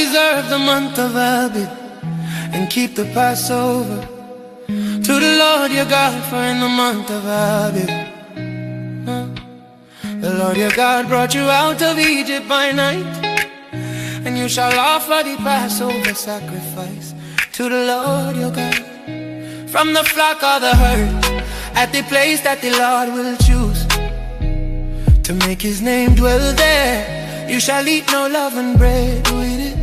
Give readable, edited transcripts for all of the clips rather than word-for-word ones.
observe the month of Abib and keep the Passover to the Lord your God, for in the month of Abib the Lord your God brought you out of Egypt by night, and you shall offer the Passover sacrifice to the Lord your God from the flock or the herd, at the place that the Lord will choose to make his name dwell there. You shall eat no leavened bread with it.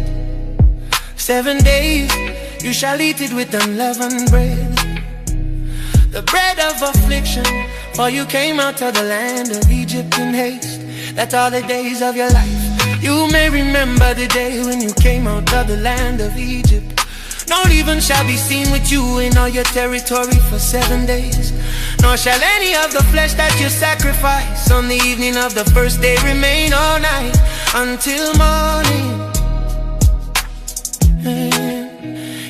7 days you shall eat it with unleavened bread, the bread of affliction, for you came out of the land of Egypt in haste. That's all the days of your life. You may remember the day when you came out of the land of Egypt. No leaven shall be seen with you in all your territory for 7 days, nor shall any of the flesh that you sacrifice on the evening of the first day remain all night until morning.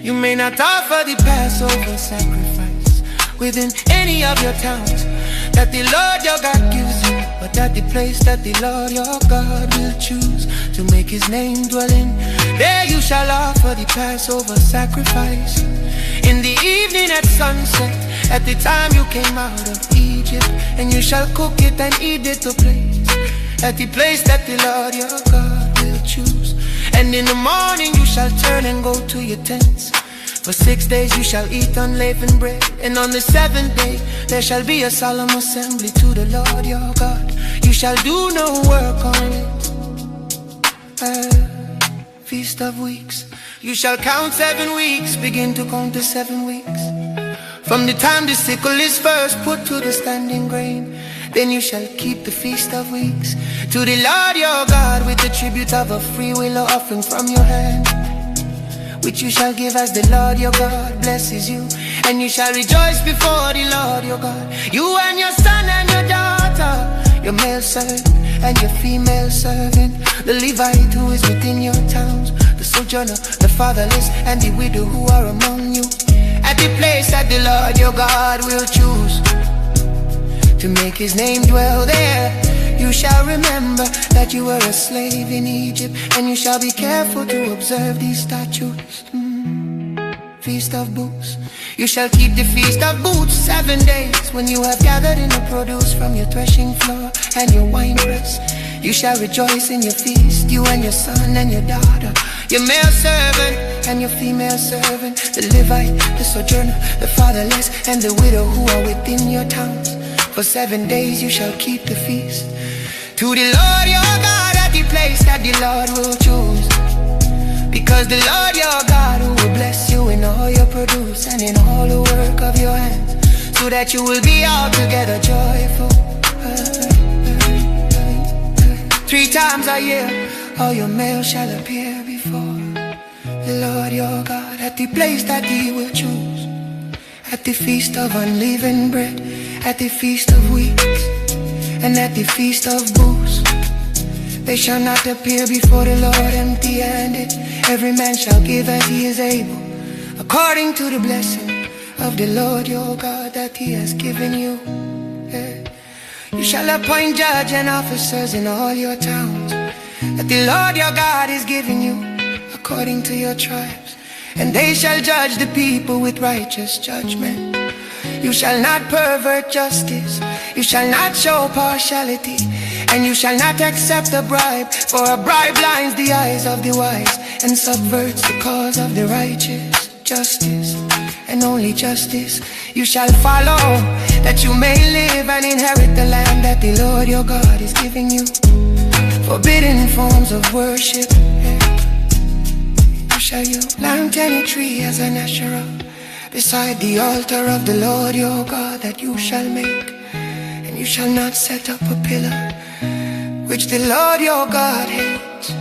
You may not offer the Passover sacrifice within any of your towns that the Lord your God gives you, but at the place that the Lord your God will choose to make his name dwell in, there you shall offer the Passover sacrifice. In the evening at sunset, at the time you came out of Egypt, and you shall cook it and eat it at the place that the Lord your God will choose. And in the morning you shall turn and go to your tents. For 6 days you shall eat unleavened bread, and on the 7th day there shall be a solemn assembly to the Lord your God. You shall do no work on it. Feast of Weeks. You shall count 7 weeks, begin to count the 7 weeks, from the time the sickle is first put to the standing grain. Then you shall keep the Feast of Weeks to the Lord your God with the tribute of a freewill offering from your hand, which you shall give as the Lord your God blesses you. And you shall rejoice before the Lord your God, you and your son and your daughter, your male servant and your female servant, the Levite who is within your towns, the sojourner, the fatherless, and the widow who are among you, at the place that the Lord your God will choose to make his name dwell there. You shall remember that you were a slave in Egypt, and you shall be careful to observe these statutes. Feast of Booths. You shall keep the Feast of Booths 7 days, when you have gathered in the produce from your threshing floor and your winepress. You shall rejoice in your feast, you and your son and your daughter, your male servant and your female servant, the Levite, the sojourner, the fatherless, and the widow who are within your towns. For 7 days you shall keep the feast to the Lord your God at the place that the Lord will choose, because the Lord your God who will bless you in all your produce and in all the work of your hands, so that you will be altogether joyful. 3 times a year all your males shall appear before the Lord your God at the place that he will choose, at the Feast of Unleavened Bread, at the Feast of Weeks, and at the Feast of Booths. They shall not appear before the Lord empty-handed. Every man shall give as he is able, according to the blessing of the Lord your God that he has given you. You shall appoint judges and officers in all your towns that the Lord your God is giving you, according to your tribes, and they shall judge the people with righteous judgment. You shall not pervert justice, you shall not show partiality, and you shall not accept a bribe, for a bribe blinds the eyes of the wise and subverts the cause of the righteous. Justice, and only justice, you shall follow, that you may live and inherit the land that the Lord your God is giving you. Forbidden forms of worship, you shall you plant any tree as an Asherah beside the altar of the Lord your God that you shall make, and you shall not set up a pillar which the Lord your God hates.